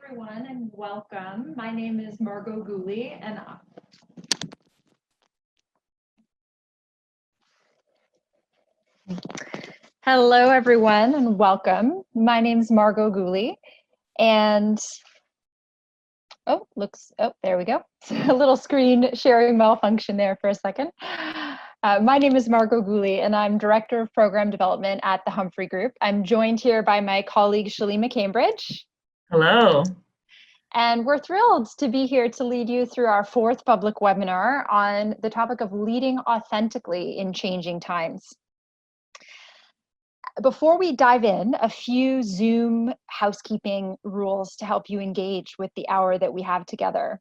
everyone, and welcome. My name is Margot Gooley, and hello, everyone, and welcome. My name is Margot Gooley, and there we go. A little screen sharing malfunction there for a second. My name is Margot Gooley, and I'm Director of Program Development at the Humphrey Group. I'm joined here by my colleague, Shalima Cambridge. Hello. And we're thrilled to be here to lead you through our fourth public webinar on the topic of leading authentically in changing times. Before we dive in, a few Zoom housekeeping rules to help you engage with the hour that we have together.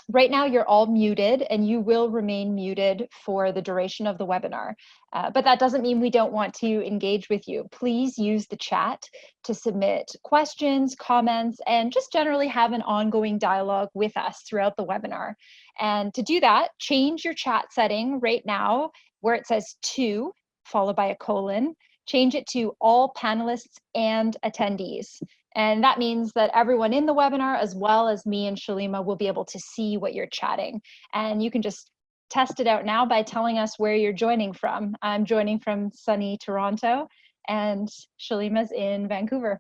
Right now, you're all muted, and you will remain muted for the duration of the webinar. But that doesn't mean we don't want to engage with you. Please use the chat to submit questions, comments, and just generally have an ongoing dialogue with us throughout the webinar. And to do that, change your chat setting right now where it says "to" followed by a colon. Change it to all panelists and attendees. And that means that everyone in the webinar, as well as me and Shalima, will be able to see what you're chatting. And you can just test it out now by telling us where you're joining from. I'm joining from sunny Toronto, and Shalima's in Vancouver.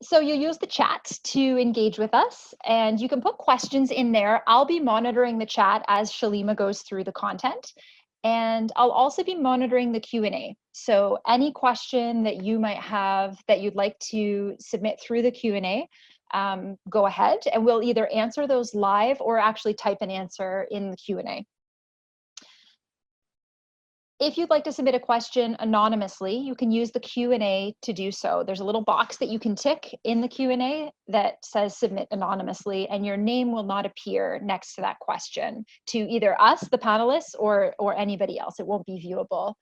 So you use the chat to engage with us, and you can put questions in there. I'll be monitoring the chat as Shalima goes through the content. And I'll also be monitoring the Q&A. So any question that you might have that you'd like to submit through the Q&A, go ahead, and we'll either answer those live or actually type an answer in the Q&A. If you'd like to submit a question anonymously, you can use the Q&A to do so. There's a little box that you can tick in the Q&A that says submit anonymously, and your name will not appear next to that question to either us, the panelists, or anybody else. It won't be viewable.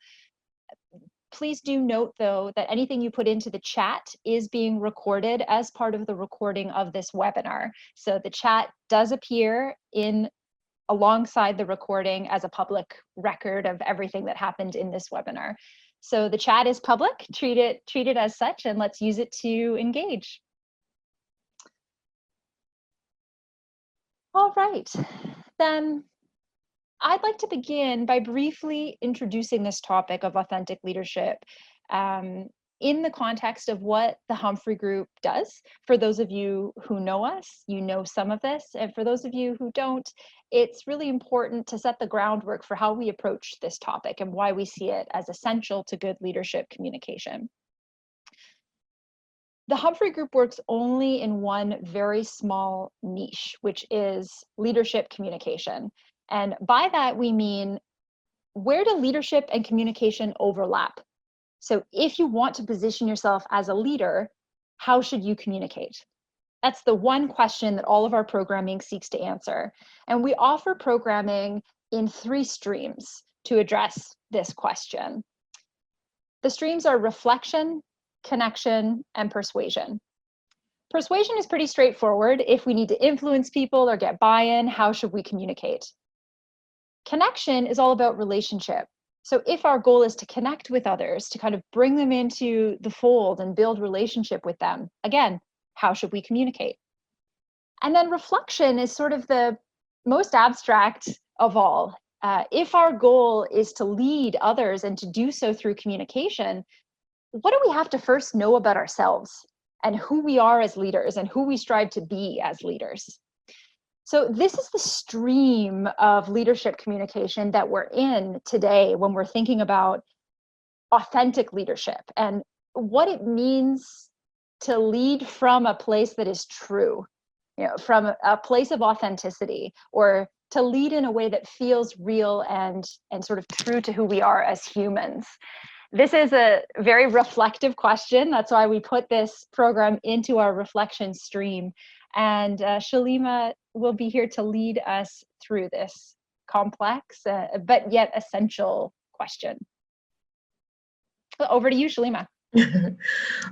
Please do note, though, that anything you put into the chat is being recorded as part of the recording of this webinar. So the chat does appear alongside the recording as a public record of everything that happened in this webinar. So the chat is public, treat it as such, and let's use it to engage. All right, then I'd like to begin by briefly introducing this topic of authentic leadership in the context of what the Humphrey Group does. For those of you who know us, you know some of this, and for those of you who don't, it's really important to set the groundwork for how we approach this topic and why we see it as essential to good leadership communication. The Humphrey Group works only in one very small niche, which is leadership communication. And by that, we mean, where do leadership and communication overlap? So if you want to position yourself as a leader, how should you communicate? That's the one question that all of our programming seeks to answer. And we offer programming in 3 streams to address this question. The streams are reflection, connection, and persuasion. Persuasion is pretty straightforward. If we need to influence people or get buy-in, how should we communicate? Connection is all about relationship. So if our goal is to connect with others, to kind of bring them into the fold and build relationship with them, again, how should we communicate? And then reflection is sort of the most abstract of all. If our goal is to lead others and to do so through communication, what do we have to first know about ourselves and who we are as leaders and who we strive to be as leaders? So this is the stream of leadership communication that we're in today when we're thinking about authentic leadership and what it means to lead from a place that is true, from a place of authenticity, or to lead in a way that feels real and sort of true to who we are as humans. This is a very reflective question. That's why we put this program into our reflection stream. And Shalima will be here to lead us through this complex but yet essential question. Over to you, Shalima.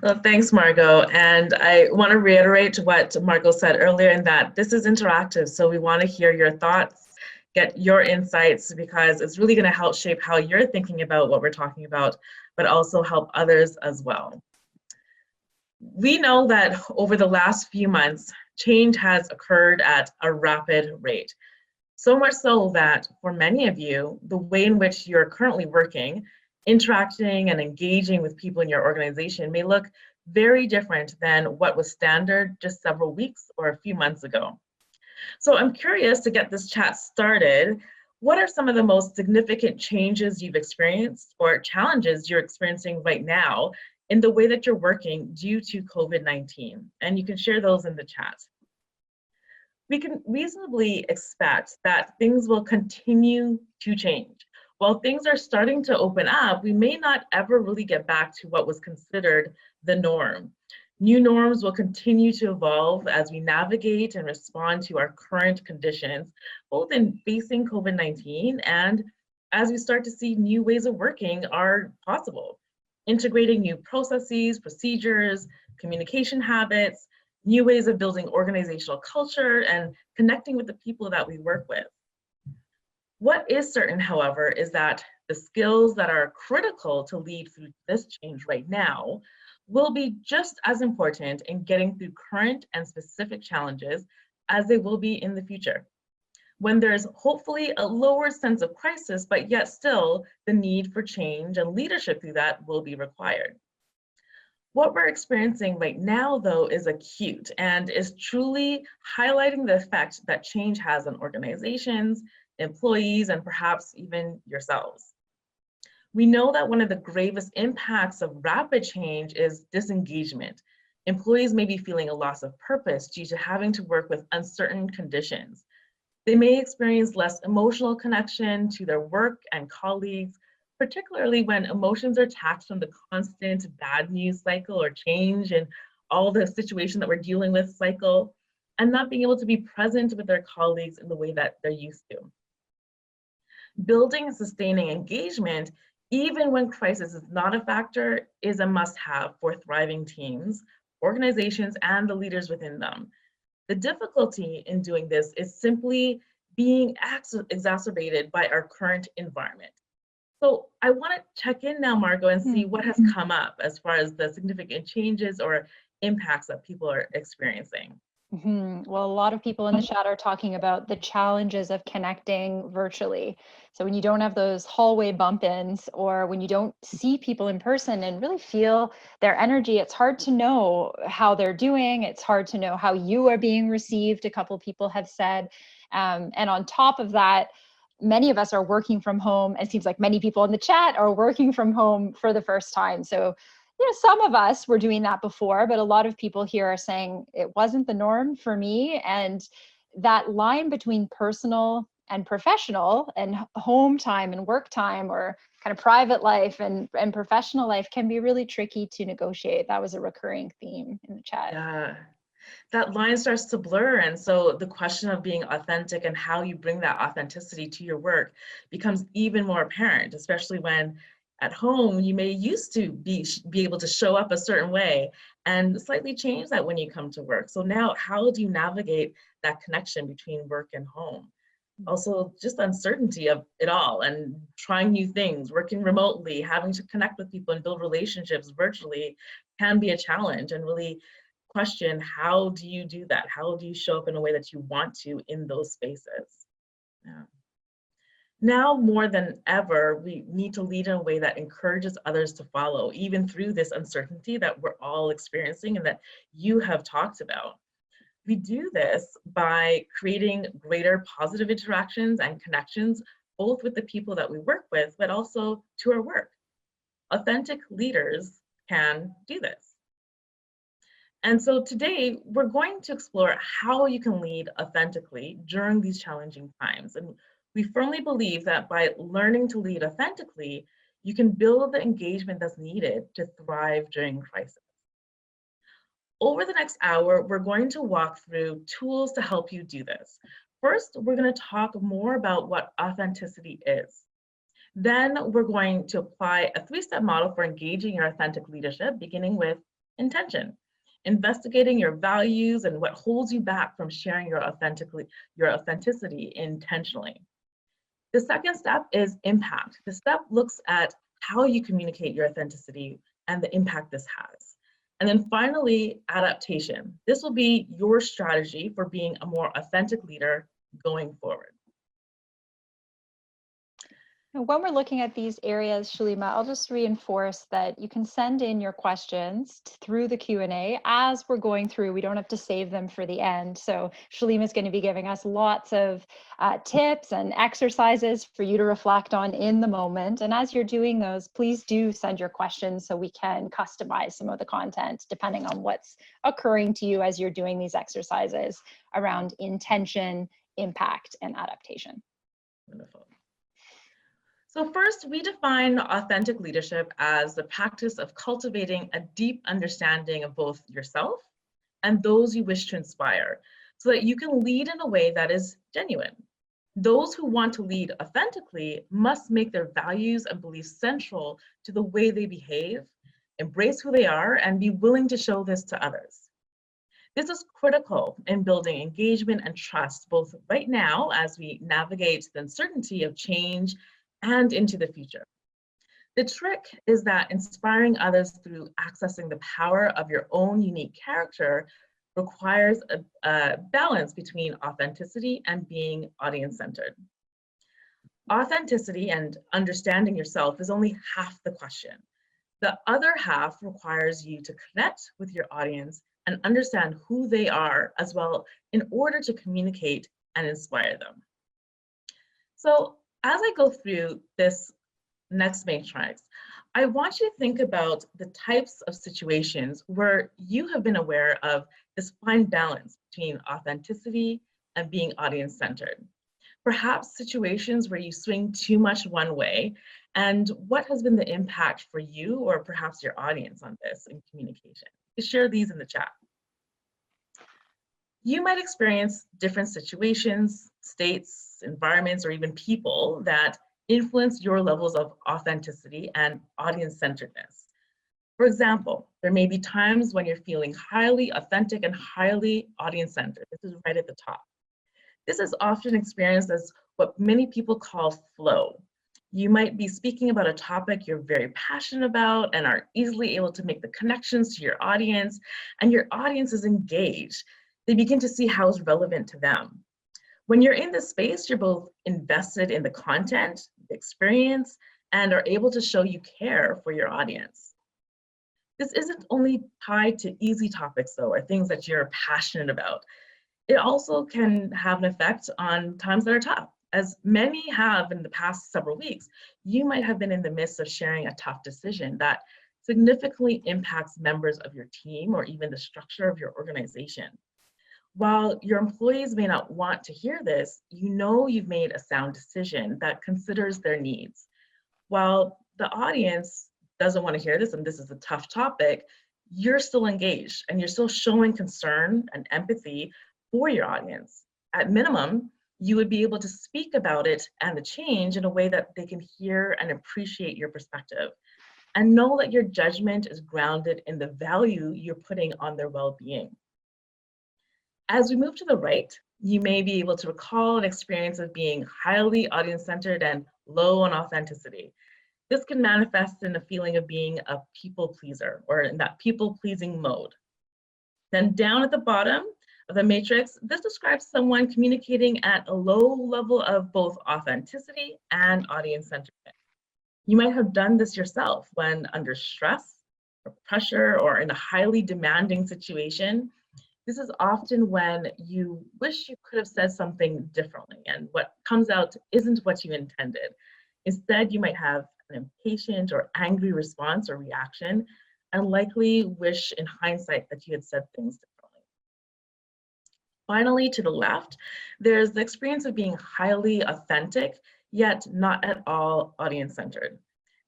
Well, thanks, Margot. And I want to reiterate what Margot said earlier in that this is interactive. So we want to hear your thoughts, get your insights, because it's really going to help shape how you're thinking about what we're talking about, but also help others as well. We know that over the last few months, change has occurred at a rapid rate. So much so that for many of you, the way in which you're currently working, interacting and engaging with people in your organization may look very different than what was standard just several weeks or a few months ago. So I'm curious to get this chat started. What are some of the most significant changes you've experienced or challenges you're experiencing right now in the way that you're working due to COVID-19? And you can share those in the chat. We can reasonably expect that things will continue to change. While things are starting to open up, we may not ever really get back to what was considered the norm. New norms will continue to evolve as we navigate and respond to our current conditions, both in facing COVID-19 and as we start to see new ways of working are possible. Integrating new processes, procedures, communication habits, new ways of building organizational culture, and connecting with the people that we work with. What is certain, however, is that the skills that are critical to lead through this change right now will be just as important in getting through current and specific challenges as they will be in the future, when there's hopefully a lower sense of crisis, but yet still the need for change and leadership through that will be required. What we're experiencing right now, though, is acute and is truly highlighting the effect that change has on organizations, employees, and perhaps even yourselves. We know that one of the gravest impacts of rapid change is disengagement. Employees may be feeling a loss of purpose due to having to work with uncertain conditions. They may experience less emotional connection to their work and colleagues, particularly when emotions are taxed from the constant bad news cycle or change and all the situation that we're dealing with cycle, and not being able to be present with their colleagues in the way that they're used to. Building and sustaining engagement, even when crisis is not a factor, is a must-have for thriving teams, organizations, and the leaders within them. The difficulty in doing this is simply being exacerbated by our current environment. So I want to check in now, Margot, and see what has come up as far as the significant changes or impacts that people are experiencing. Well, a lot of people in the chat are talking about the challenges of connecting virtually. So when you don't have those hallway bump-ins or when you don't see people in person and really feel their energy, it's hard to know how they're doing. It's hard to know how you are being received, a couple people have said. And on top of that, many of us are working from home. It seems like many people in the chat are working from home for the first time. So some of us were doing that before, but a lot of people here are saying it wasn't the norm for me. And that line between personal and professional and home time and work time or kind of private life and professional life can be really tricky to negotiate. That was a recurring theme in the chat. Yeah, that line starts to blur. And so the question of being authentic and how you bring that authenticity to your work becomes even more apparent, especially when at home you may used to be able to show up a certain way and slightly change that when you come to work. So now how do you navigate that connection between work and home? Also, just uncertainty of it all and trying new things, working remotely, having to connect with people and build relationships virtually can be a challenge, and really question, how do you do that? How do you show up in a way that you want to in those spaces? Yeah. Now more than ever, we need to lead in a way that encourages others to follow, even through this uncertainty that we're all experiencing and that you have talked about. We do this by creating greater positive interactions and connections, both with the people that we work with, but also to our work. Authentic leaders can do this. And so today we're going to explore how you can lead authentically during these challenging times. And we firmly believe that by learning to lead authentically, you can build the engagement that's needed to thrive during crisis. Over the next hour, we're going to walk through tools to help you do this. First, we're going to talk more about what authenticity is. Then we're going to apply a three-step model for engaging your authentic leadership, beginning with intention, investigating your values and what holds you back from sharing your authenticity intentionally. The second step is impact. The step looks at how you communicate your authenticity and the impact this has. And then finally, adaptation. This will be your strategy for being a more authentic leader going forward. When we're looking at these areas, Shalima, I'll just reinforce that you can send in your questions through the Q&A as we're going through. We don't have to save them for the end. So Shalima is going to be giving us lots of tips and exercises for you to reflect on in the moment. And as you're doing those, please do send your questions so we can customize some of the content depending on what's occurring to you as you're doing these exercises around intention, impact, and adaptation. Wonderful. So first, we define authentic leadership as the practice of cultivating a deep understanding of both yourself and those you wish to inspire, so that you can lead in a way that is genuine. Those who want to lead authentically must make their values and beliefs central to the way they behave, embrace who they are, and be willing to show this to others. This is critical in building engagement and trust, both right now as we navigate the uncertainty of change and into the future. The trick is that inspiring others through accessing the power of your own unique character requires a balance between authenticity and being audience-centered. Authenticity and understanding yourself is only half the question. The other half requires you to connect with your audience and understand who they are as well in order to communicate and inspire them. So as I go through this next matrix, I want you to think about the types of situations where you have been aware of this fine balance between authenticity and being audience-centered. Perhaps situations where you swing too much one way, and what has been the impact for you or perhaps your audience on this in communication? You share these in the chat. You might experience different situations, states, environments, or even people that influence your levels of authenticity and audience-centeredness. For example, there may be times when you're feeling highly authentic and highly audience-centered. This is right at the top. This is often experienced as what many people call flow. You might be speaking about a topic you're very passionate about and are easily able to make the connections to your audience, and your audience is engaged. They begin to see how it's relevant to them. When you're in this space, you're both invested in the content, the experience, and are able to show you care for your audience. This isn't only tied to easy topics though, or things that you're passionate about. It also can have an effect on times that are tough. As many have in the past several weeks, you might have been in the midst of sharing a tough decision that significantly impacts members of your team or even the structure of your organization. While your employees may not want to hear this, you know you've made a sound decision that considers their needs. While the audience doesn't want to hear this, and this is a tough topic, you're still engaged and you're still showing concern and empathy for your audience. At minimum, you would be able to speak about it and the change in a way that they can hear and appreciate your perspective, and know that your judgment is grounded in the value you're putting on their well-being. As we move to the right, you may be able to recall an experience of being highly audience-centered and low on authenticity. This can manifest in a feeling of being a people pleaser or in that people-pleasing mode. Then down at the bottom of the matrix, this describes someone communicating at a low level of both authenticity and audience-centeredness. You might have done this yourself when under stress or pressure or in a highly demanding situation. This is often when you wish you could have said something differently and what comes out isn't what you intended. Instead, you might have an impatient or angry response or reaction and likely wish in hindsight that you had said things differently. Finally, to the left, there's the experience of being highly authentic, yet not at all audience-centered.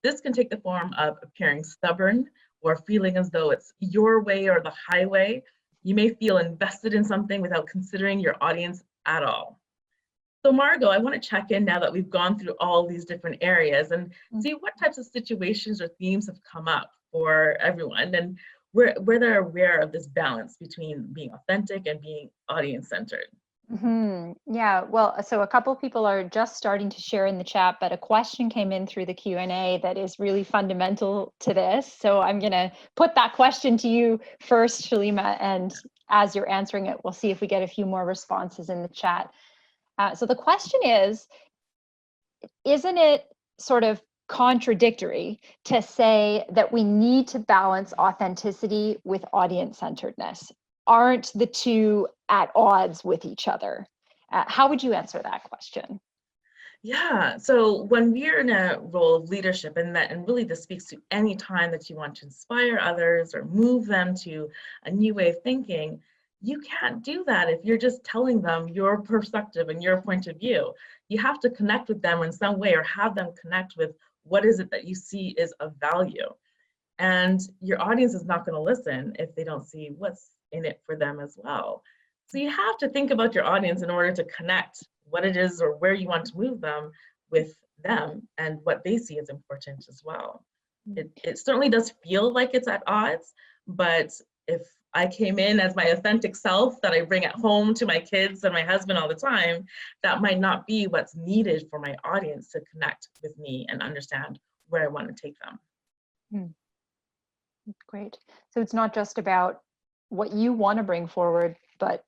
This can take the form of appearing stubborn or feeling as though it's your way or the highway. You may feel invested in something without considering your audience at all. So Margot, I want to check in now that we've gone through all these different areas and see what types of situations or themes have come up for everyone and where they're aware of this balance between being authentic and being audience-centered. Yeah, well, so a couple people are just starting to share in the chat, but a question came in through the Q&A that is really fundamental to this. So I'm going to put that question to you first, Shalima, and as you're answering it, we'll see if we get a few more responses in the chat. So the question is, isn't it sort of contradictory to say that we need to balance authenticity with audience-centeredness? Aren't the two at odds with each other? How would you answer that question? Yeah, so when we're in a role of leadership, and really this speaks to any time that you want to inspire others or move them to a new way of thinking, you can't do that if you're just telling them your perspective and your point of view. You have to connect with them in some way or have them connect with what is it that you see is of value. And your audience is not going to listen if they don't see what's in it for them as well. So you have to think about your audience in order to connect what it is or where you want to move them with them and what they see as important as well. It certainly does feel like it's at odds, but if I came in as my authentic self that I bring at home to my kids and my husband all the time, that might not be what's needed for my audience to connect with me and understand where I want to take them. Hmm. Great. So it's not just about what you want to bring forward, but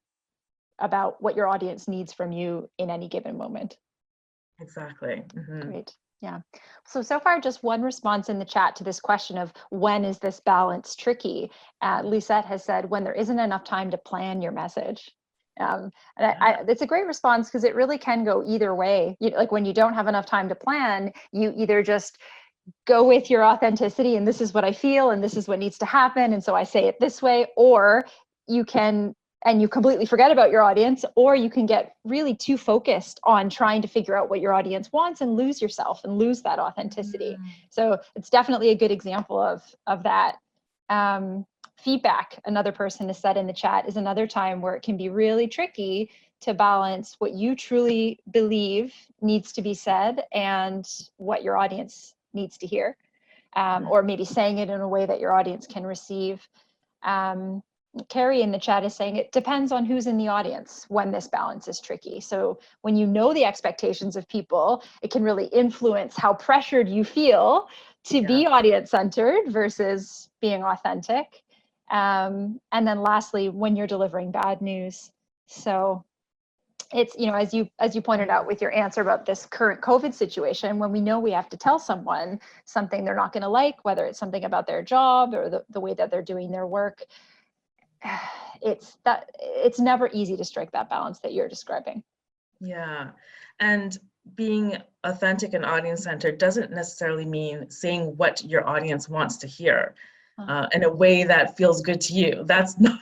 about what your audience needs from you in any given moment. Exactly. Great. Yeah. So far, just one response in the chat to this question of when is this balance tricky? Lisette has said, when there isn't enough time to plan your message. It's a great response because it really can go either way. Like when you don't have enough time to plan, you either just go with your authenticity and this is what I feel and this is what needs to happen. And so I say it this way, or you can, and you completely forget about your audience, or you can get really too focused on trying to figure out what your audience wants and lose yourself and lose that authenticity. So it's definitely a good example of that. Feedback, another person has said in the chat, is another time where it can be really tricky to balance what you truly believe needs to be said and what your audience needs to hear, or maybe saying it in a way that your audience can receive. Carrie in the chat is saying it depends on who's in the audience when this balance is tricky. So when you know the expectations of people, it can really influence how pressured you feel to be audience-centered versus being authentic. And then lastly, when you're delivering bad news. So it's, as you pointed out with your answer about this current COVID situation, when we know we have to tell someone something they're not going to like, whether it's something about their job or the way that they're doing their work, it's never easy to strike that balance that you're describing. Yeah, and being authentic and audience-centered doesn't necessarily mean saying what your audience wants to hear in a way that feels good to you. That's not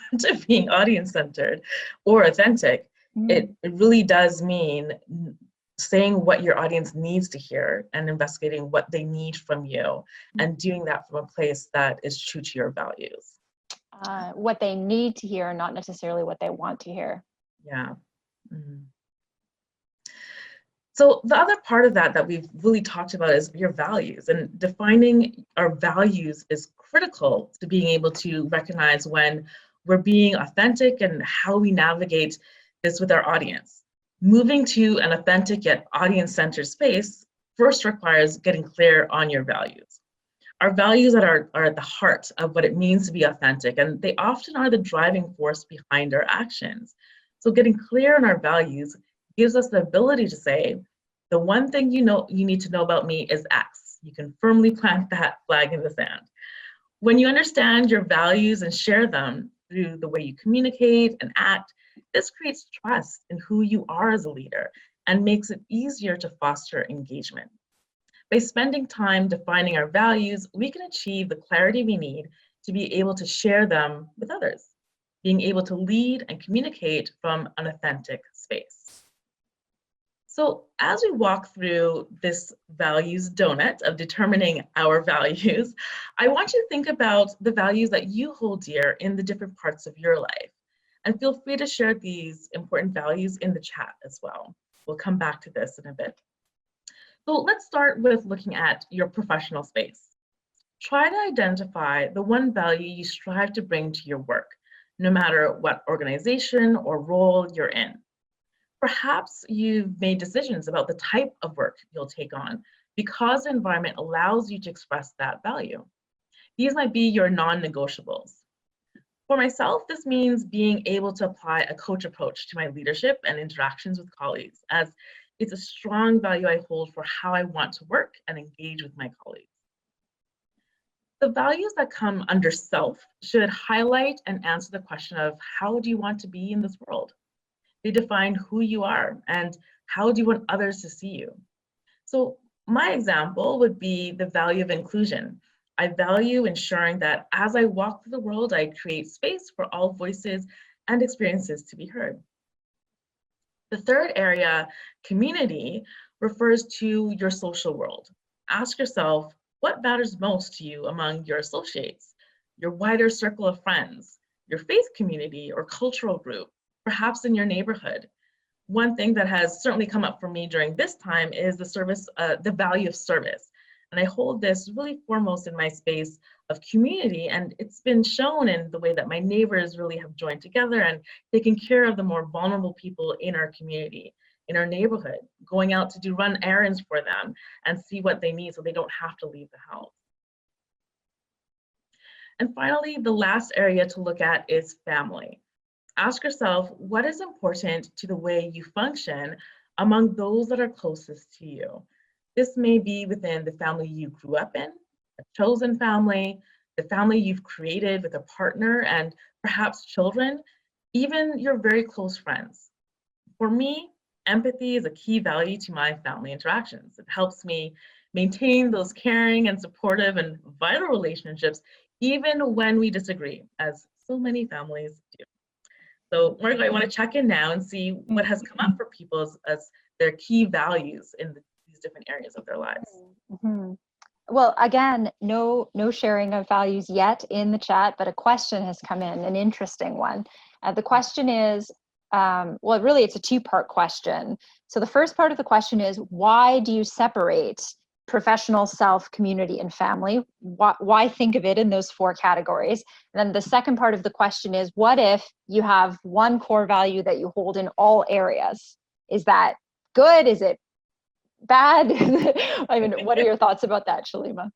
being audience-centered or authentic. It really does mean saying what your audience needs to hear and investigating what they need from you and doing that from a place that is true to your values. What they need to hear, not necessarily what they want to hear. Yeah. So the other part of that we've really talked about is your values, and defining our values is critical to being able to recognize when we're being authentic and how we navigate this with our audience. Moving to an authentic yet audience-centered space first requires getting clear on your values. Our values are at the heart of what it means to be authentic, and they often are the driving force behind our actions. So getting clear on our values gives us the ability to say, the one thing you need to know about me is X. You can firmly plant that flag in the sand. When you understand your values and share them through the way you communicate and act, this creates trust in who you are as a leader and makes it easier to foster engagement. By spending time defining our values, we can achieve the clarity we need to be able to share them with others, being able to lead and communicate from an authentic space. So as we walk through this values donut of determining our values, I want you to think about the values that you hold dear in the different parts of your life. And feel free to share these important values in the chat as well. We'll come back to this in a bit. So let's start with looking at your professional space. Try to identify the one value you strive to bring to your work, no matter what organization or role you're in. Perhaps you've made decisions about the type of work you'll take on because the environment allows you to express that value. These might be your non-negotiables. For myself, this means being able to apply a coach approach to my leadership and interactions with colleagues, as it's a strong value I hold for how I want to work and engage with my colleagues. The values that come under self should highlight and answer the question of how do you want to be in this world? They define who you are and how do you want others to see you. So my example would be the value of inclusion. I value ensuring that as I walk through the world, I create space for all voices and experiences to be heard. The third area, community, refers to your social world. Ask yourself, what matters most to you among your associates, your wider circle of friends, your faith community or cultural group, perhaps in your neighborhood? One thing that has certainly come up for me during this time is the value of service. And I hold this really foremost in my space of community. And it's been shown in the way that my neighbors really have joined together and taken care of the more vulnerable people in our community, in our neighborhood, going out to run errands for them and see what they need so they don't have to leave the house. And finally, the last area to look at is family. Ask yourself, what is important to the way you function among those that are closest to you? This may be within the family you grew up in, a chosen family, the family you've created with a partner and perhaps children, even your very close friends. For me, empathy is a key value to my family interactions. It helps me maintain those caring and supportive and vital relationships, even when we disagree, as so many families do. So Margo, I want to check in now and see what has come up for people as their key values in these different areas of their lives. Mm-hmm. Well, again, no sharing of values yet in the chat, but a question has come in, an interesting one. The question is, well, really, it's a two-part question. So the first part of the question is, why do you separate professional, self, community, and family? Why think of it in those four categories? And then the second part of the question is, what if you have one core value that you hold in all areas? Is that good? Is it bad? I mean, what are your thoughts about that, Shalima?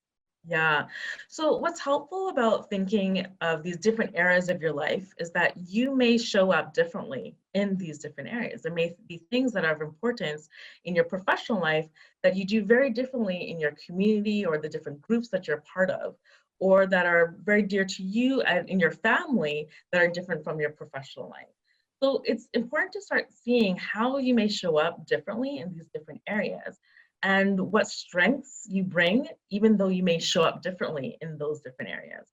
Yeah. So what's helpful about thinking of these different areas of your life is that you may show up differently in these different areas. There may be things that are of importance in your professional life that you do very differently in your community or the different groups that you're part of, or that are very dear to you and in your family that are different from your professional life. So it's important to start seeing how you may show up differently in these different areas and what strengths you bring, even though you may show up differently in those different areas.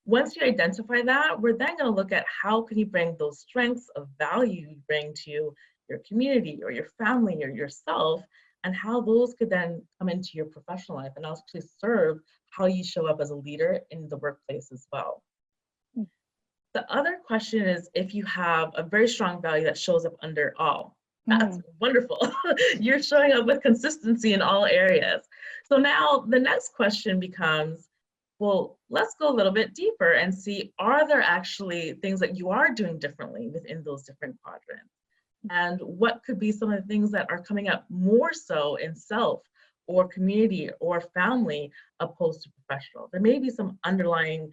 Once you identify that, we're then going to look at how can you bring those strengths of value you bring to your community or your family or yourself, and how those could then come into your professional life and actually serve how you show up as a leader in the workplace as well. The other question is if you have a very strong value that shows up under all. That's wonderful. You're showing up with consistency in all areas. So now the next question becomes, well, let's go a little bit deeper and see, are there actually things that you are doing differently within those different quadrants? And what could be some of the things that are coming up more so in self or community or family opposed to professional? There may be some underlying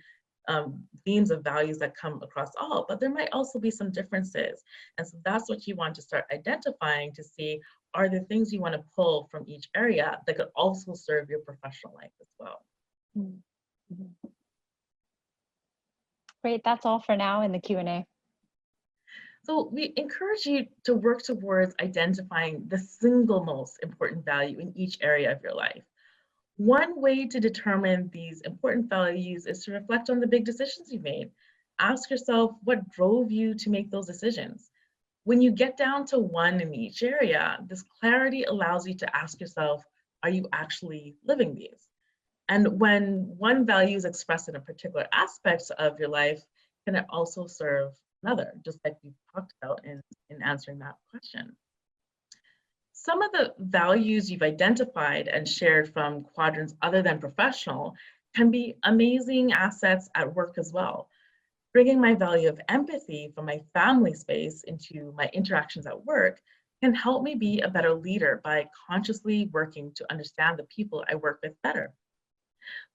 themes of values that come across all, but there might also be some differences. And so that's what you want to start identifying to see, are there things you want to pull from each area that could also serve your professional life as well? Mm-hmm. Great, that's all for now in the Q&A. So we encourage you to work towards identifying the single most important value in each area of your life. One way to determine these important values is to reflect on the big decisions you made. Ask yourself what drove you to make those decisions. When you get down to one in each area, this clarity allows you to ask yourself, are you actually living these? And when one value is expressed in a particular aspect of your life, can it also serve another, just like we talked about in answering that question. Some of the values you've identified and shared from quadrants other than professional can be amazing assets at work as well. Bringing my value of empathy from my family space into my interactions at work can help me be a better leader by consciously working to understand the people I work with better.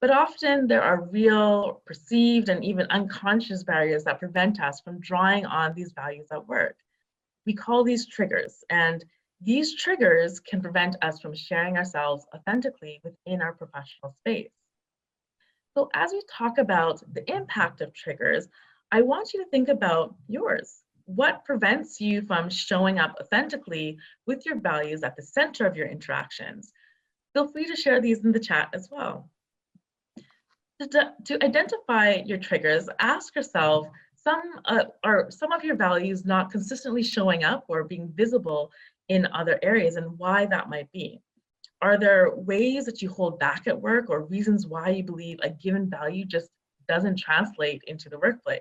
But often there are real, perceived, and even unconscious barriers that prevent us from drawing on these values at work. We call these triggers, and these triggers can prevent us from sharing ourselves authentically within our professional space. So, as we talk about the impact of triggers, I want you to think about yours. What prevents you from showing up authentically with your values at the center of your interactions? Feel free to share these in the chat as well. To identify your triggers, ask yourself, are some of your values not consistently showing up or being visible in other areas, and why that might be? Are there ways that you hold back at work, or reasons why you believe a given value just doesn't translate into the workplace?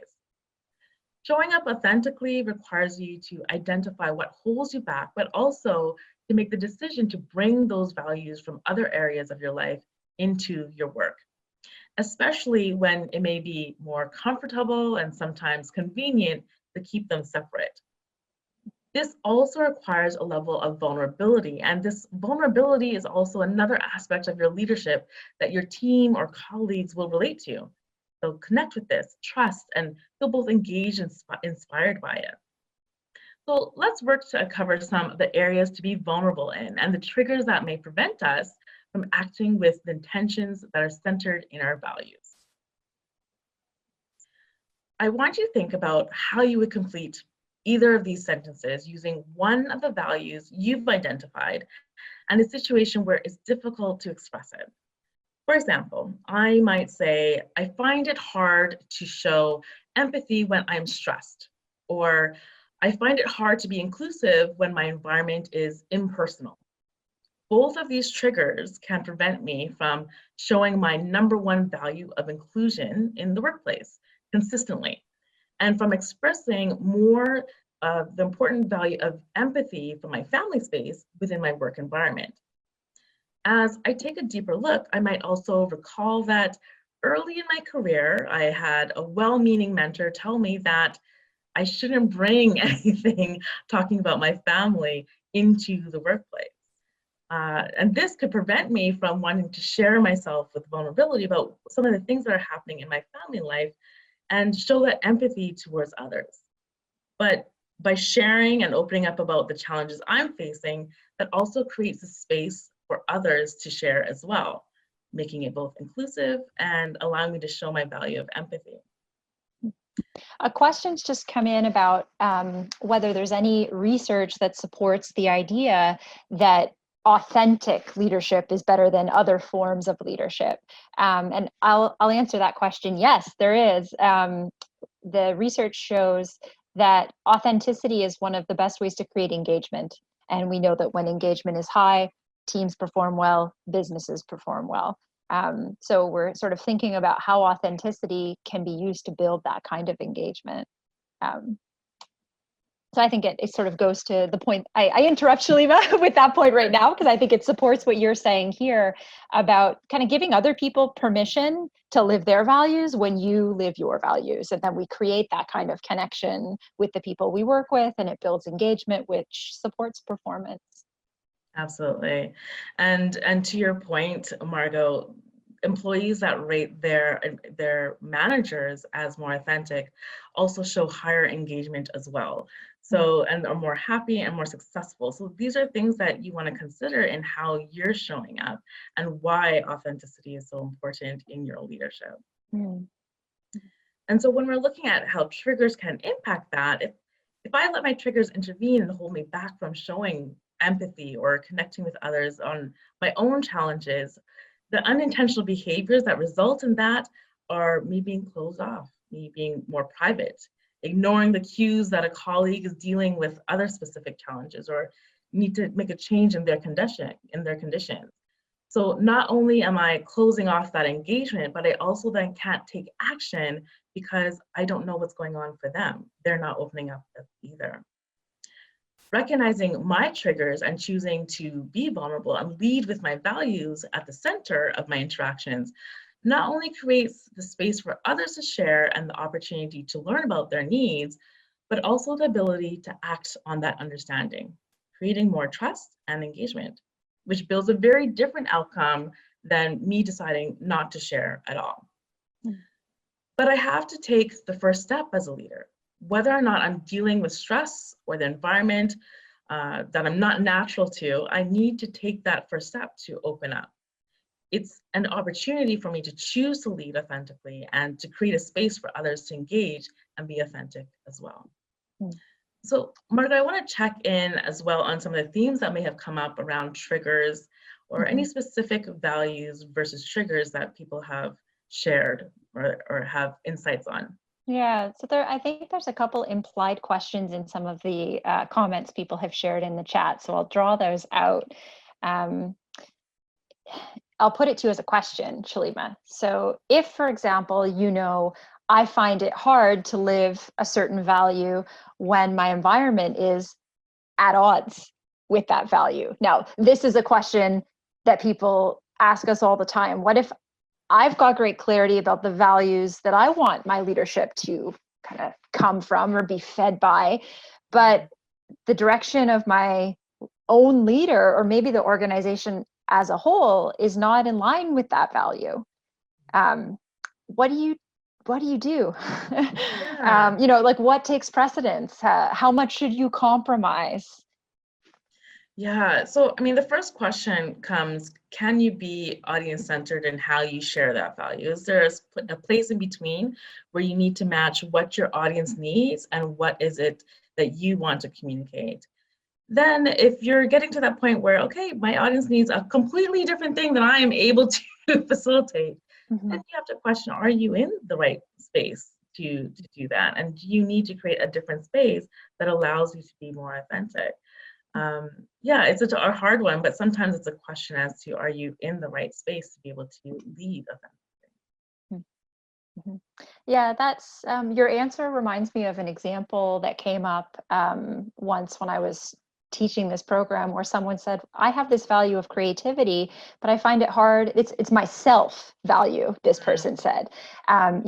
Showing up authentically requires you to identify what holds you back, but also to make the decision to bring those values from other areas of your life into your work, especially when it may be more comfortable and sometimes convenient to keep them separate. This also requires a level of vulnerability, and this vulnerability is also another aspect of your leadership that your team or colleagues will relate to. So connect with this, trust, and feel both engaged and inspired by it. So let's work to cover some of the areas to be vulnerable in and the triggers that may prevent us from acting with the intentions that are centered in our values. I want you to think about how you would complete either of these sentences using one of the values you've identified and a situation where it's difficult to express it. For example, I might say, I find it hard to show empathy when I'm stressed, or I find it hard to be inclusive when my environment is impersonal. Both of these triggers can prevent me from showing my number one value of inclusion in the workplace consistently, and from expressing more of the important value of empathy for my family space within my work environment. As I take a deeper look, I might also recall that early in my career, I had a well-meaning mentor tell me that I shouldn't bring anything talking about my family into the workplace. And this could prevent me from wanting to share myself with vulnerability about some of the things that are happening in my family life and show that empathy towards others. But by sharing and opening up about the challenges I'm facing, that also creates a space for others to share as well, making it both inclusive and allowing me to show my value of empathy. A question's just come in about whether there's any research that supports the idea that authentic leadership is better than other forms of leadership. And I'll answer that question. Yes, there is. The research shows that authenticity is one of the best ways to create engagement. And we know that when engagement is high, teams perform well, businesses perform well. So we're sort of thinking about how authenticity can be used to build that kind of engagement. So I think it sort of goes to the point. I interrupt Shalima with that point right now because I think it supports what you're saying here about kind of giving other people permission to live their values when you live your values. And then we create that kind of connection with the people we work with, and it builds engagement, which supports performance. Absolutely. And to your point, Margot, employees that rate their managers as more authentic also show higher engagement as well. So, and are more happy and more successful. So these are things that you want to consider in how you're showing up and why authenticity is so important in your leadership. Mm. And so when we're looking at how triggers can impact that, if I let my triggers intervene and hold me back from showing empathy or connecting with others on my own challenges, the unintentional behaviors that result in that are me being closed off, me being more private, ignoring the cues that a colleague is dealing with other specific challenges or need to make a change in their conditions. So not only am I closing off that engagement, but I also then can't take action because I don't know what's going on for them. They're not opening up either. Recognizing my triggers and choosing to be vulnerable and lead with my values at the center of my interactions not only creates the space for others to share and the opportunity to learn about their needs, but also the ability to act on that understanding. creating more trust and engagement, which builds a very different outcome than me deciding not to share at all. But I have to take the first step as a leader, whether or not I'm dealing with stress or the environment that I'm not natural to. I need to take that first step to open up. It's an opportunity for me to choose to lead authentically and to create a space for others to engage and be authentic as well. So, Margaret, I want to check in as well on some of the themes that may have come up around triggers or any specific values versus triggers that people have shared or have insights on. Yeah, so I think there's a couple implied questions in some of the comments people have shared in the chat. So I'll draw those out. I'll put it to you as a question, Shalima. So if, for example, I find it hard to live a certain value when my environment is at odds with that value. Now, this is a question that people ask us all the time. What if I've got great clarity about the values that I want my leadership to kind of come from or be fed by, but the direction of my own leader or maybe the organization as a whole is not in line with that value? What do you do? Yeah. Like what takes precedence? How much should you compromise? Yeah, so I mean, the first question comes, can you be audience centered in how you share that value? Is there a place in between where you need to match what your audience needs and what is it that you want to communicate? Then if you're getting to that point where, okay, my audience needs a completely different thing than I am able to facilitate, then you have to question, are you in the right space to do that? And do you need to create a different space that allows you to be more authentic? Yeah, it's a hard one, but sometimes it's a question as to, are you in the right space to be able to lead authentically? Yeah, that's your answer reminds me of an example that came up once when I was teaching this program where someone said, I have this value of creativity, but I find it hard. It's my self value, this person said. And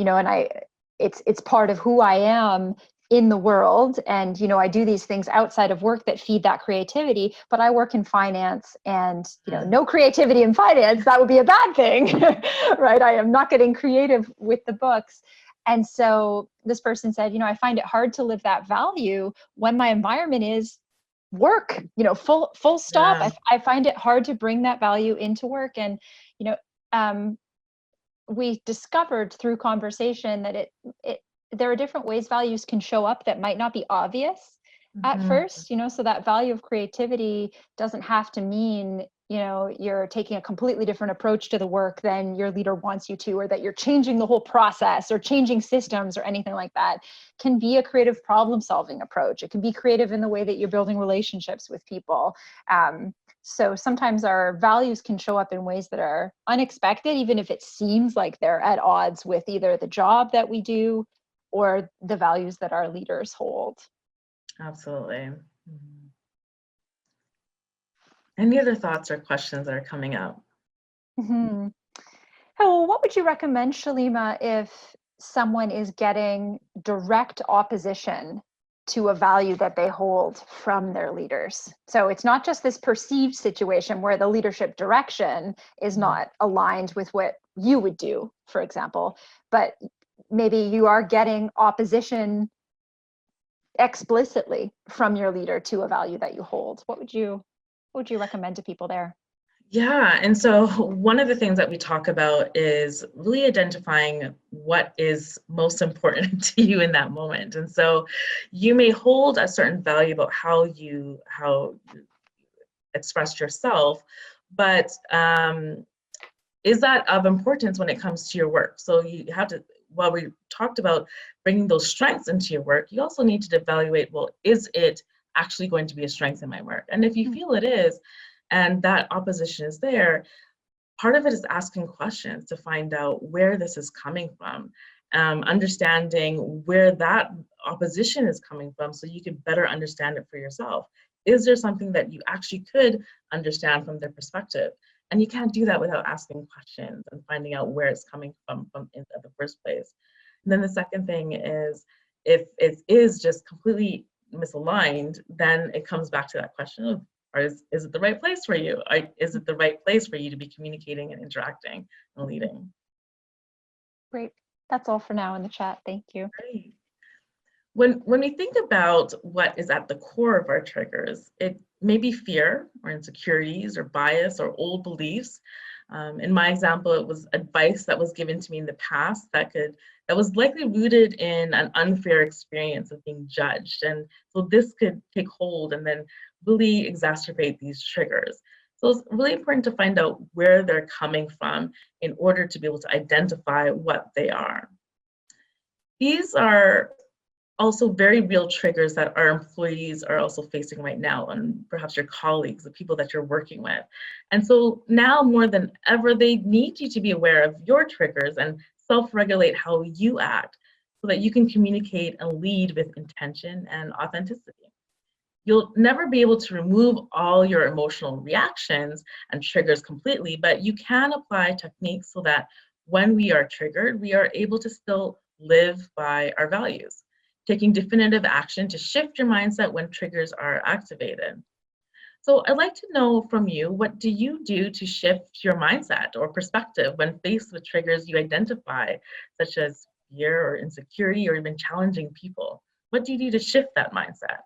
it's part of who I am in the world. And, I do these things outside of work that feed that creativity, but I work in finance and, no creativity in finance, that would be a bad thing, right? I am not getting creative with the books. And so this person said, I find it hard to live that value when my environment is work, full stop. Yeah. I find it hard to bring that value into work. And, you know, we discovered through conversation that there are different ways values can show up that might not be obvious at first, so that value of creativity doesn't have to mean, you're taking a completely different approach to the work than your leader wants you to, or that you're changing the whole process or changing systems or anything like that. Can be a creative problem solving approach. It can be creative in the way that you're building relationships with people. So sometimes our values can show up in ways that are unexpected, even if it seems like they're at odds with either the job that we do or the values that our leaders hold. Absolutely. Any other thoughts or questions that are coming up? Oh, well, what would you recommend, Shalima, if someone is getting direct opposition to a value that they hold from their leaders? So it's not just this perceived situation where the leadership direction is not aligned with what you would do, for example, but maybe you are getting opposition explicitly from your leader to a value that you hold. What would you recommend to people there? Yeah, and so one of the things that we talk about is really identifying what is most important to you in that moment. And so you may hold a certain value about how you express yourself, but is that of importance when it comes to your work? So you have to, while we talked about bringing those strengths into your work, you also need to evaluate, well, is it actually going to be a strength in my work? And if you feel it is, and that opposition is there, part of it is asking questions to find out where this is coming from, understanding where that opposition is coming from so you can better understand it for yourself. Is there something that you actually could understand from their perspective? And you can't do that without asking questions and finding out where it's coming from in the first place. And then the second thing is, if it is just completely misaligned, then it comes back to that question of, is it the right place for you? Is it the right place for you to be communicating and interacting and leading? Great. That's all for now in the chat. Thank you. Great. When we think about what is at the core of our triggers, it may be fear or insecurities or bias or old beliefs. In my example, it was advice that was given to me in the past that was likely rooted in an unfair experience of being judged. And so this could take hold and then really exacerbate these triggers. So it's really important to find out where they're coming from in order to be able to identify what they are. These are also very real triggers that our employees are also facing right now, and perhaps your colleagues, the people that you're working with. And so now more than ever, they need you to be aware of your triggers and self-regulate how you act so that you can communicate and lead with intention and authenticity. You'll never be able to remove all your emotional reactions and triggers completely, but you can apply techniques so that when we are triggered, we are able to still live by our values, taking definitive action to shift your mindset when triggers are activated. So I'd like to know from you, what do you do to shift your mindset or perspective when faced with triggers you identify, such as fear or insecurity or even challenging people? What do you do to shift that mindset?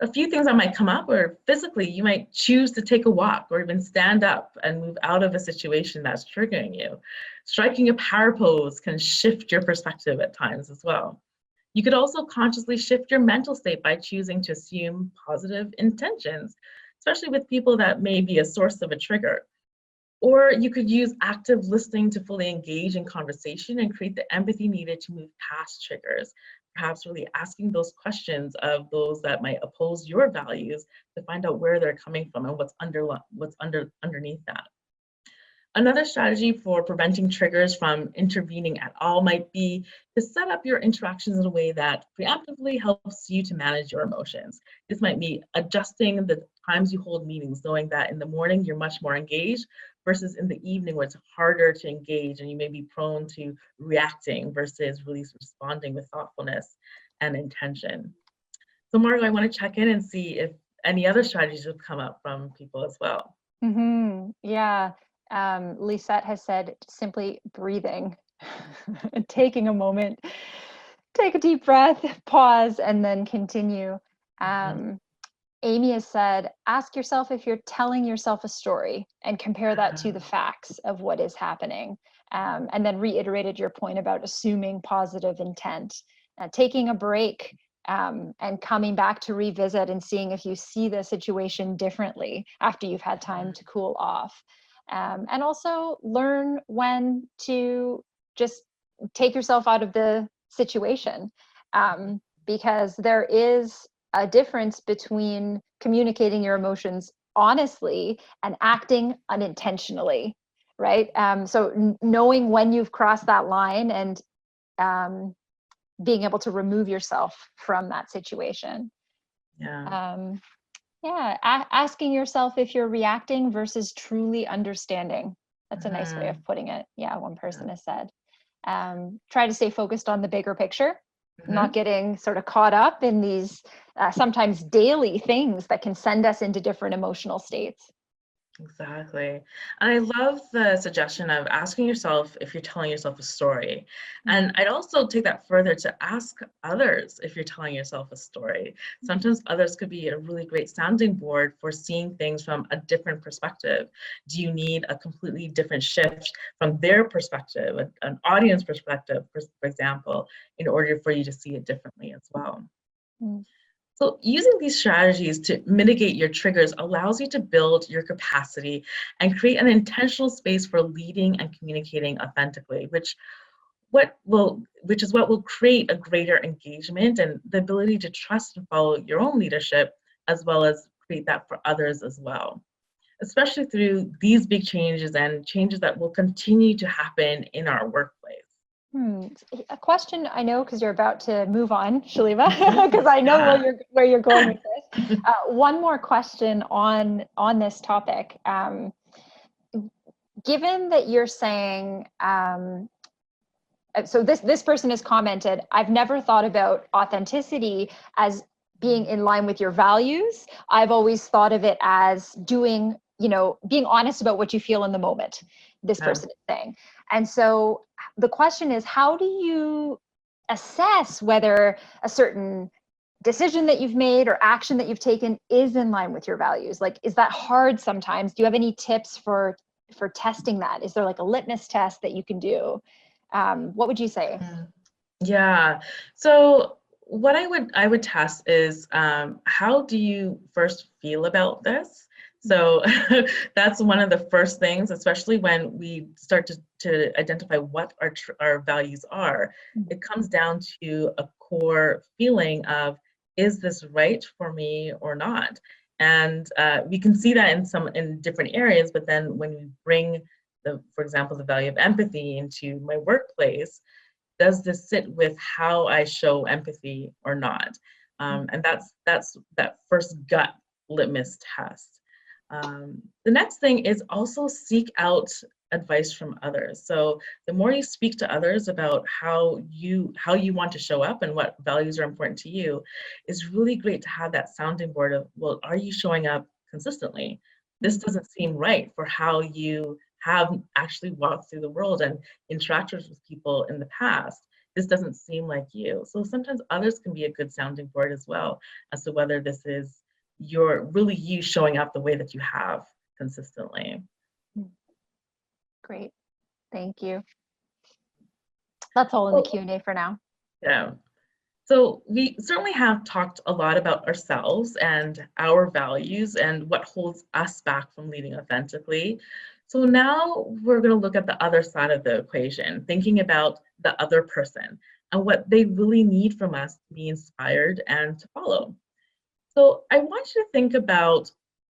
A few things that might come up, or physically, you might choose to take a walk or even stand up and move out of a situation that's triggering you. Striking a power pose can shift your perspective at times as well. You could also consciously shift your mental state by choosing to assume positive intentions, especially with people that may be a source of a trigger. Or you could use active listening to fully engage in conversation and create the empathy needed to move past triggers. Perhaps really asking those questions of those that might oppose your values to find out where they're coming from and underneath that. Another strategy for preventing triggers from intervening at all might be to set up your interactions in a way that preemptively helps you to manage your emotions. This might be adjusting the times you hold meetings, knowing that in the morning you're much more engaged versus in the evening where it's harder to engage and you may be prone to reacting versus really responding with thoughtfulness and intention. So Margo, I want to check in and see if any other strategies have come up from people as well. Yeah. Lisette has said simply breathing, taking a moment, take a deep breath, pause, and then continue. Amy has said, ask yourself if you're telling yourself a story and compare that to the facts of what is happening. And then reiterated your point about assuming positive intent, taking a break, and coming back to revisit and seeing if you see the situation differently after you've had time to cool off. And also learn when to just take yourself out of the situation, because there is a difference between communicating your emotions honestly and acting unintentionally, right? So knowing when you've crossed that line and being able to remove yourself from that situation. Asking yourself if you're reacting versus truly understanding. That's a nice way of putting it. Yeah, one person has said. Try to stay focused on the bigger picture, not getting sort of caught up in these sometimes daily things that can send us into different emotional states. Exactly. And I love the suggestion of asking yourself if you're telling yourself a story. And I'd also take that further to ask others if you're telling yourself a story. Sometimes others could be a really great sounding board for seeing things from a different perspective. Do you need a completely different shift from their perspective, an audience perspective, for example, in order for you to see it differently as well? So using these strategies to mitigate your triggers allows you to build your capacity and create an intentional space for leading and communicating authentically, which is what will create a greater engagement and the ability to trust and follow your own leadership, as well as create that for others as well, especially through these big changes and changes that will continue to happen in our workplace. A question I know, because you're about to move on, Shaliva, because I know where you're going with this. One more question on this topic. Given that you're saying so this person has commented, I've never thought about authenticity as being in line with your values. I've always thought of it as doing, being honest about what you feel in the moment, this person is saying. And so the question is, how do you assess whether a certain decision that you've made or action that you've taken is in line with your values? Like, is that hard sometimes? Do you have any tips for testing that? Is there like a litmus test that you can do? What would you say? Yeah. So what I would test is how do you first feel about this? So that's one of the first things, especially when we start to identify what our values are. It comes down to a core feeling of, is this right for me or not? And we can see that in different areas, but then when we bring for example, the value of empathy into my workplace, does this sit with how I show empathy or not? And that's that first gut litmus test. The next thing is also seek out advice from others. So the more you speak to others about how you want to show up and what values are important to you, is really great to have that sounding board of, well, are you showing up consistently? This doesn't seem right for how you have actually walked through the world and interacted with people in the past. This doesn't seem like you. So sometimes others can be a good sounding board as well as to whether this is really you showing up the way that you have consistently. Great, thank you. That's all in the Q&A for now. Yeah. So we certainly have talked a lot about ourselves and our values and what holds us back from leading authentically. So now we're going to look at the other side of the equation, thinking about the other person and what they really need from us to be inspired and to follow. So I want you to think about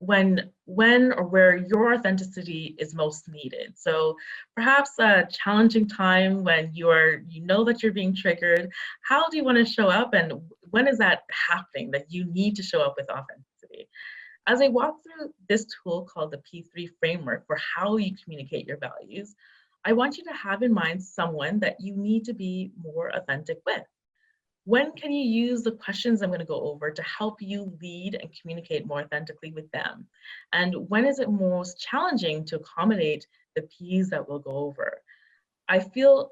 when or where your authenticity is most needed. So perhaps a challenging time when you know that you're being triggered. How do you want to show up, and when is that happening that you need to show up with authenticity? As I walk through this tool called the P3 framework for how you communicate your values, I want you to have in mind someone that you need to be more authentic with. When can you use the questions I'm going to go over to help you lead and communicate more authentically with them? And when is it most challenging to accommodate the P's that we'll go over? Feel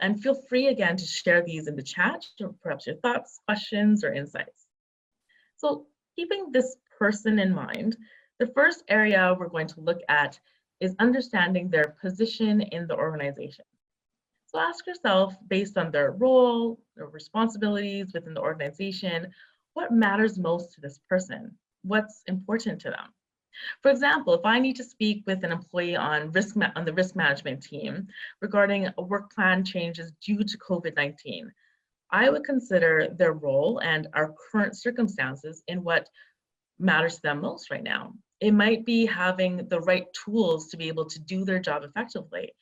free again to share these in the chat, or perhaps your thoughts, questions, or insights. So keeping this person in mind, the first area we're going to look at is understanding their position in the organization. So ask yourself, based on their role, their responsibilities within the organization, what matters most to this person? What's important to them? For example, if I need to speak with an employee on the risk management team regarding a work plan changes due to COVID-19, I would consider their role and our current circumstances in what matters to them most right now. It might be having the right tools to be able to do their job effectively.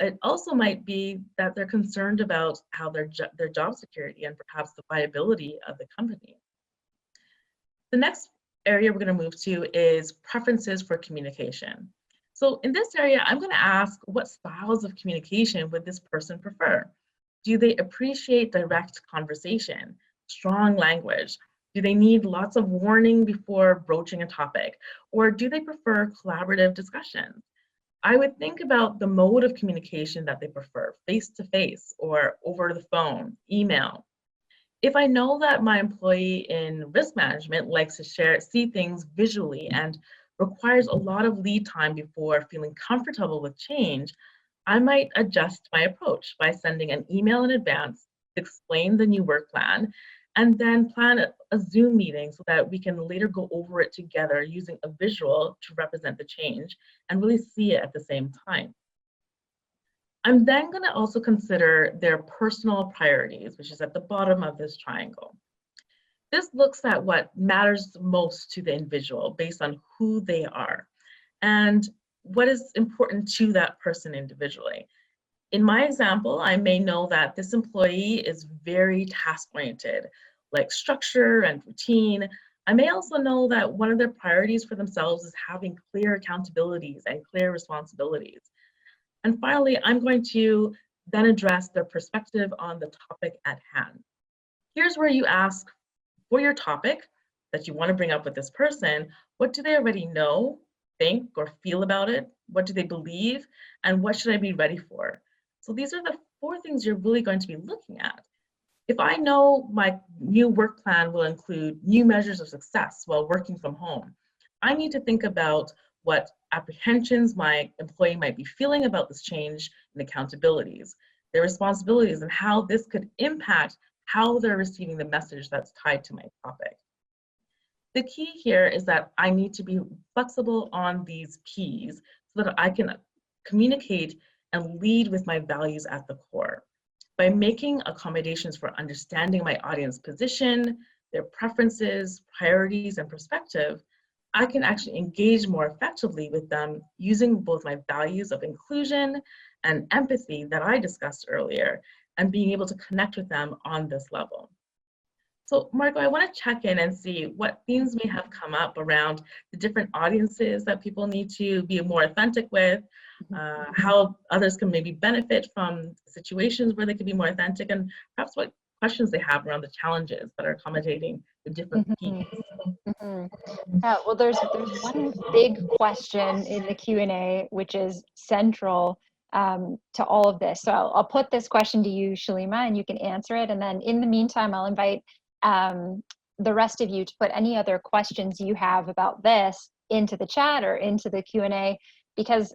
It also might be that they're concerned about how their job security and perhaps the viability of the company. The next area we're going to move to is preferences for communication. So in this area, I'm going to ask, what styles of communication would this person prefer? Do they appreciate direct conversation, strong language? Do they need lots of warning before broaching a topic? Or do they prefer collaborative discussions? I would think about the mode of communication that they prefer, face-to-face or over the phone, email. If I know that my employee in risk management likes to see things visually and requires a lot of lead time before feeling comfortable with change, I might adjust my approach by sending an email in advance to explain the new work plan, and then plan a Zoom meeting so that we can later go over it together using a visual to represent the change and really see it at the same time. I'm then going to also consider their personal priorities, which is at the bottom of this triangle. This looks at what matters most to the individual based on who they are and what is important to that person individually. In my example, I may know that this employee is very task-oriented, like structure and routine. I may also know that one of their priorities for themselves is having clear accountabilities and clear responsibilities. And finally, I'm going to then address their perspective on the topic at hand. Here's where you ask for your topic that you want to bring up with this person. What do they already know, think, or feel about it? What do they believe? And what should I be ready for? So these are the 4 things you're really going to be looking at. If I know my new work plan will include new measures of success while working from home, I need to think about what apprehensions my employee might be feeling about this change and accountabilities, their responsibilities, and how this could impact how they're receiving the message that's tied to my topic. The key here is that I need to be flexible on these P's so that I can communicate and lead with my values at the core. By making accommodations for understanding my audience position, their preferences, priorities, and perspective, I can actually engage more effectively with them using both my values of inclusion and empathy that I discussed earlier, and being able to connect with them on this level. So Marco, I want to check in and see what themes may have come up around the different audiences that people need to be more authentic with, how others can maybe benefit from situations where they can be more authentic, and perhaps what questions they have around the challenges that are accommodating the different themes. Yeah, well, there's one big question in the Q&A, which is central to all of this. So I'll put this question to you, Shalima, and you can answer it. And then in the meantime, I'll invite the rest of you to put any other questions you have about this into the chat or into the Q&A, because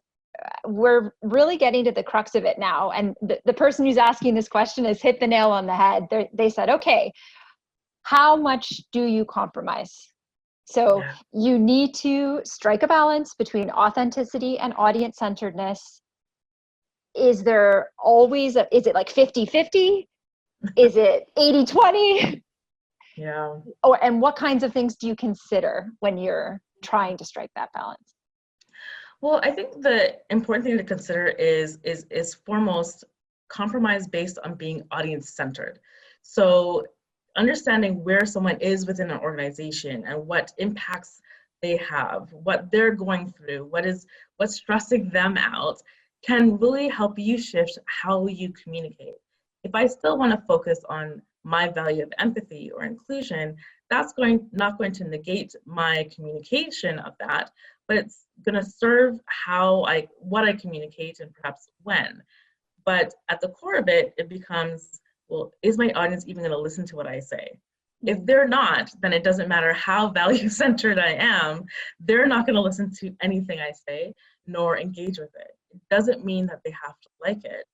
we're really getting to the crux of it now. And the person who's asking this question has hit the nail on the head. They said, okay, how much do you compromise? So you need to strike a balance between authenticity and audience centeredness. Is there always, is it like 50-50? Is it 80-20? Yeah. And what kinds of things do you consider when you're trying to strike that balance? Well, I think the important thing to consider is foremost compromise based on being audience centered. So understanding where someone is within an organization and what impacts they have, what they're going through, what's stressing them out, can really help you shift how you communicate. If I still want to focus on my value of empathy or inclusion, that's not going to negate my communication of that, but it's going to serve what I communicate and perhaps when. But at the core of it, it becomes, well, is my audience even going to listen to what I say? If they're not, then it doesn't matter how value-centered I am, they're not going to listen to anything I say, nor engage with it. It doesn't mean that they have to like it.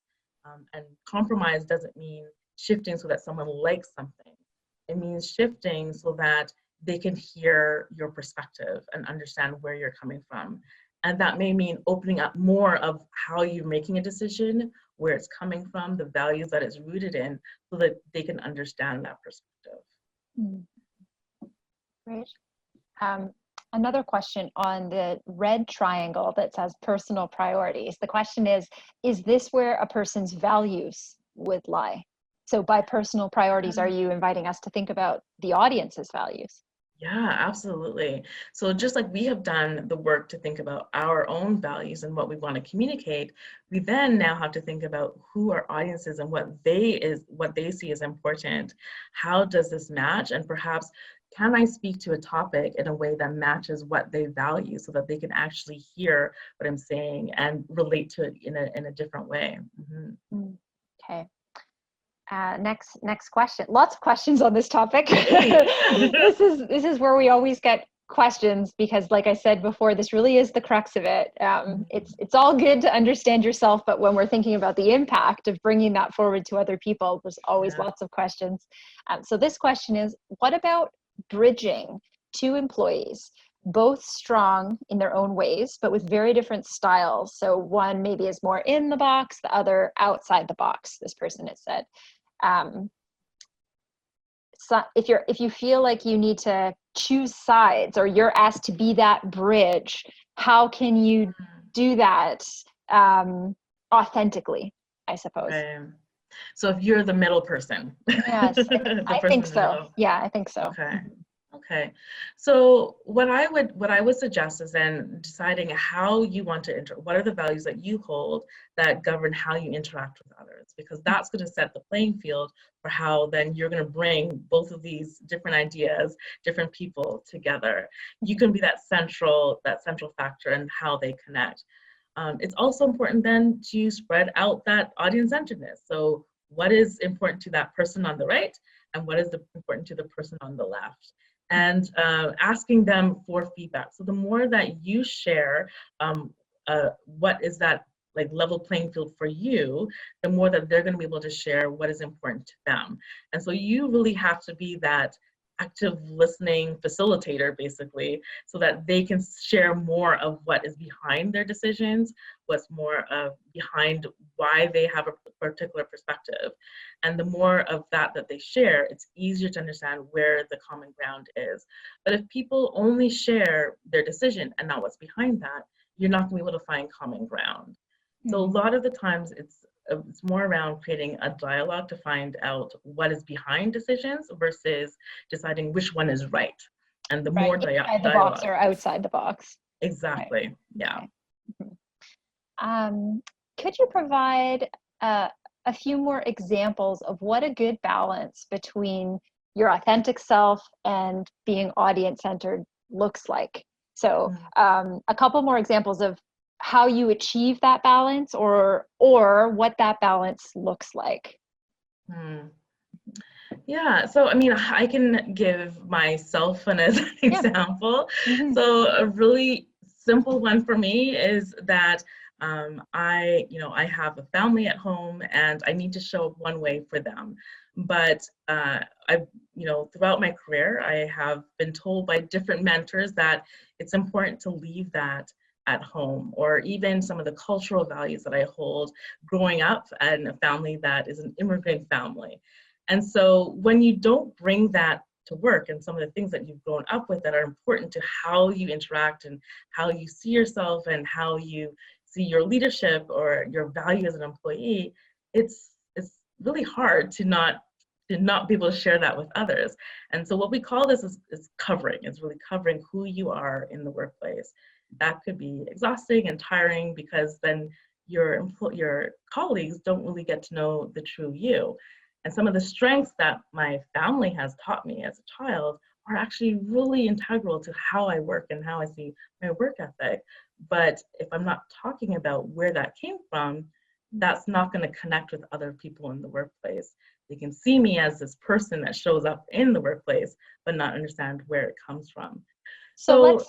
And compromise doesn't mean shifting so that someone likes something. It means shifting so that they can hear your perspective and understand where you're coming from. And that may mean opening up more of how you're making a decision, where it's coming from, the values that it's rooted in, so that they can understand that perspective. Great. Another question on the red triangle that says personal priorities. The question is this where a person's values would lie? So by personal priorities, are you inviting us to think about the audience's values? Yeah, absolutely. So just like we have done the work to think about our own values and what we want to communicate, we then now have to think about who our audience is and what they see as important. How does this match? And perhaps can I speak to a topic in a way that matches what they value so that they can actually hear what I'm saying and relate to it in a different way? Okay. Next question. Lots of questions on this topic. This is where we always get questions because, like I said before, this really is the crux of it. It's all good to understand yourself, but when we're thinking about the impact of bringing that forward to other people, there's always lots of questions. So this question is, what about bridging two employees, both strong in their own ways, but with very different styles? So one maybe is more in the box, the other outside the box, this person has said. So if you feel like you need to choose sides or you're asked to be that bridge, how can you do that authentically, I suppose? So if you're the middle person. Yes, I think so. Yeah, I think so. Okay. Okay, so what I would suggest is then deciding how you want to what are the values that you hold that govern how you interact with others, because that's going to set the playing field for how then you're going to bring both of these different ideas, different people together. You can be that central factor in how they connect. It's also important then to spread out that audience centeredness. So what is important to that person on the right, and what is important to the person on the left, and asking them for feedback. So the more that you share what is that like level playing field for you, the more that they're going to be able to share what is important to them. And so you really have to be that active listening facilitator, basically, so that they can share more of what is behind their decisions, what's more behind why they have a particular perspective. And the more of that they share, it's easier to understand where the common ground is. But if people only share their decision and not what's behind that, you're not going to be able to find common ground. So a lot of the times it's more around creating a dialogue to find out what is behind decisions versus deciding which one is right. And the Right, more inside the box dialogue. or outside the box. Exactly. Right. Yeah. Okay. Could you provide a few more examples of what a good balance between your authentic self and being audience centered looks like? So, a couple more examples of how you achieve that balance, or what that balance looks like. Hmm. Yeah, so I mean, I can give myself as an Yeah. example. Mm-hmm. So a really simple one for me is that I have a family at home and I need to show up one way for them. But throughout my career, I have been told by different mentors that it's important to leave that at home, or even some of the cultural values that I hold growing up in a family that is an immigrant family. And so when you don't bring that to work, and some of the things that you've grown up with that are important to how you interact and how you see yourself and how you see your leadership or your value as an employee, it's really hard to not be able to share that with others. And so what we call this is covering. It's really covering who you are in the workplace. That could be exhausting and tiring, because then your colleagues don't really get to know the true you. And some of the strengths that my family has taught me as a child are actually really integral to how I work and how I see my work ethic. But if I'm not talking about where that came from, that's not going to connect with other people in the workplace. They can see me as this person that shows up in the workplace, but not understand where it comes from. So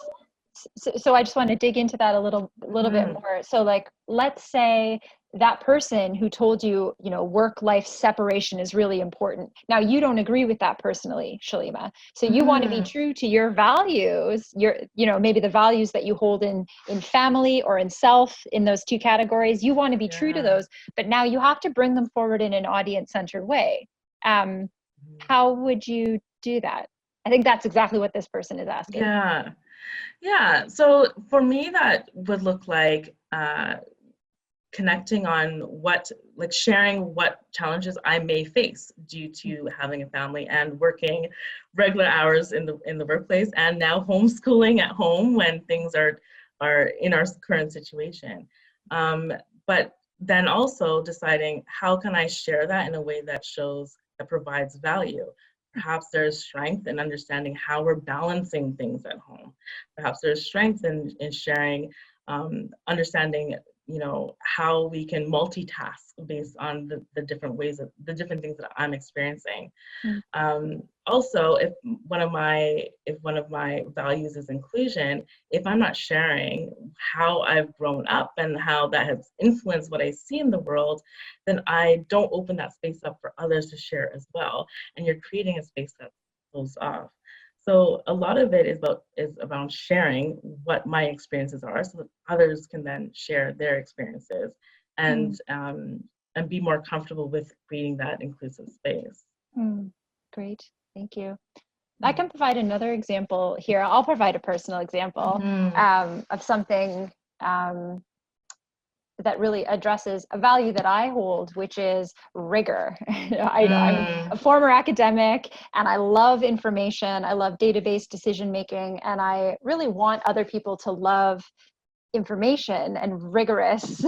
So, I just want to dig into that a little bit more. So like, let's say that person who told you, work life separation is really important. Now you don't agree with that personally, Shalima. So you want to be true to your values, maybe the values that you hold in family or in self, in those two categories. You want to be true to those, but now you have to bring them forward in an audience-centered way. How would you do that? I think that's exactly what this person is asking. Yeah. So for me, that would look like connecting on sharing what challenges I may face due to having a family and working regular hours in the workplace, and now homeschooling at home when things are in our current situation. But then also deciding how can I share that in a way that provides value. Perhaps there's strength in understanding how we're balancing things at home. Perhaps there's strength in sharing, understanding, how we can multitask based on the different ways of the different things that I'm experiencing. Also, if one of my values is inclusion, if I'm not sharing how I've grown up and how that has influenced what I see in the world, then I don't open that space up for others to share as well. And you're creating a space that closed off. So a lot of it is around sharing what my experiences are, so that others can then share their experiences and be more comfortable with creating that inclusive space. Great, thank you. I can provide another example here. I'll provide a personal example of something that really addresses a value that I hold, which is rigor. I'm a former academic and I love information. I love database decision making, and I really want other people to love information and rigorous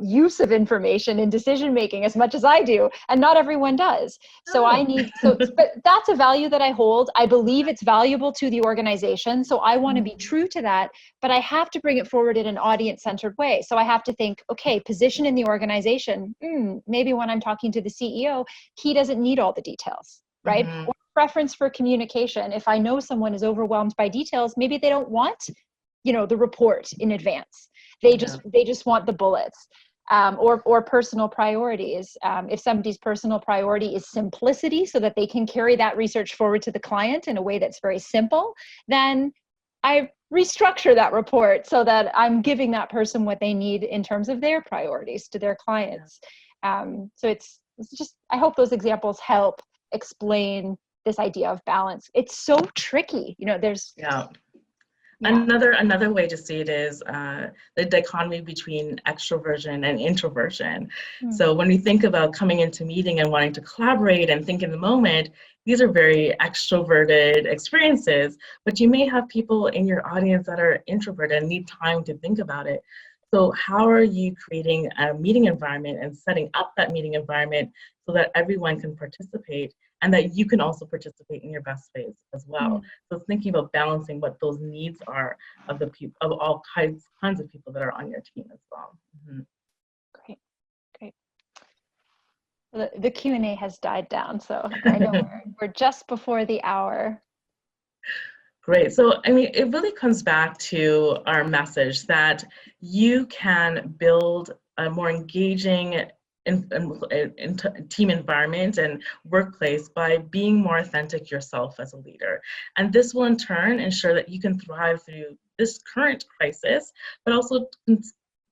use of information in decision making as much as I do, and not everyone does. So but that's a value that I hold. I believe it's valuable to the organization, so I want to be true to that, but I have to bring it forward in an audience-centered way. So I have to think, okay, position in the organization, maybe when I'm talking to the CEO, he doesn't need all the details, right? Or preference for communication. If I know someone is overwhelmed by details, maybe they don't want, the report in advance. They just want the bullets. Or personal priorities. If somebody's personal priority is simplicity so that they can carry that research forward to the client in a way that's very simple, then I restructure that report so that I'm giving that person what they need in terms of their priorities to their clients. So it's just, I hope those examples help explain this idea of balance. It's so tricky, there's Another way to see it is the dichotomy between extroversion and introversion. So when we think about coming into meeting and wanting to collaborate and think in the moment, these are very extroverted experiences, but you may have people in your audience that are introverted and need time to think about it. So how are you creating a meeting environment and setting up that meeting environment so that everyone can participate and that you can also participate in your best ways as well? So thinking about balancing what those needs are of the people, of all kinds of people that are on your team as well. Great. The Q&A has died down, so I know we're just before the hour. Great. So, I mean, it really comes back to our message that you can build a more engaging in team environment and workplace by being more authentic yourself as a leader. And this will in turn ensure that you can thrive through this current crisis, but also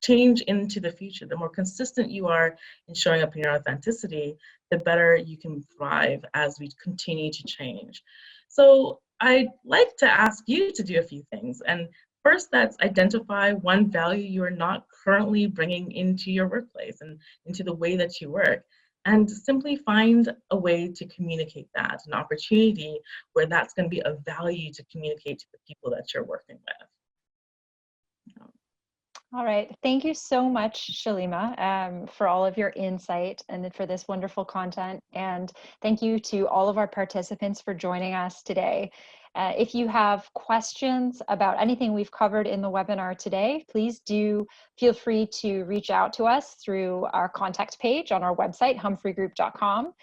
change into the future. The more consistent you are in showing up in your authenticity, the better you can thrive as we continue to change. So I'd like to ask you to do a few things. And first, that's identify one value you are not currently bringing into your workplace and into the way that you work. And simply find a way to communicate that, an opportunity where that's going to be a value to communicate to the people that you're working with. All right. Thank you so much, Shalima, for all of your insight and for this wonderful content. And thank you to all of our participants for joining us today. If you have questions about anything we've covered in the webinar today, please do feel free to reach out to us through our contact page on our website, humphrey.group.com.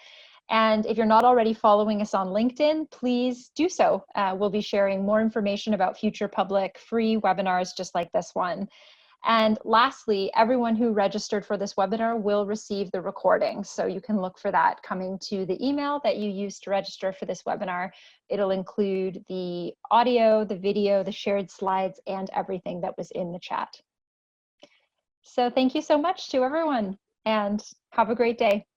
And if you're not already following us on LinkedIn, please do so. We'll be sharing more information about future public free webinars just like this one. And lastly, everyone who registered for this webinar will receive the recording. So you can look for that coming to the email that you used to register for this webinar. It'll include the audio, the video, the shared slides, and everything that was in the chat. So thank you so much to everyone, and have a great day.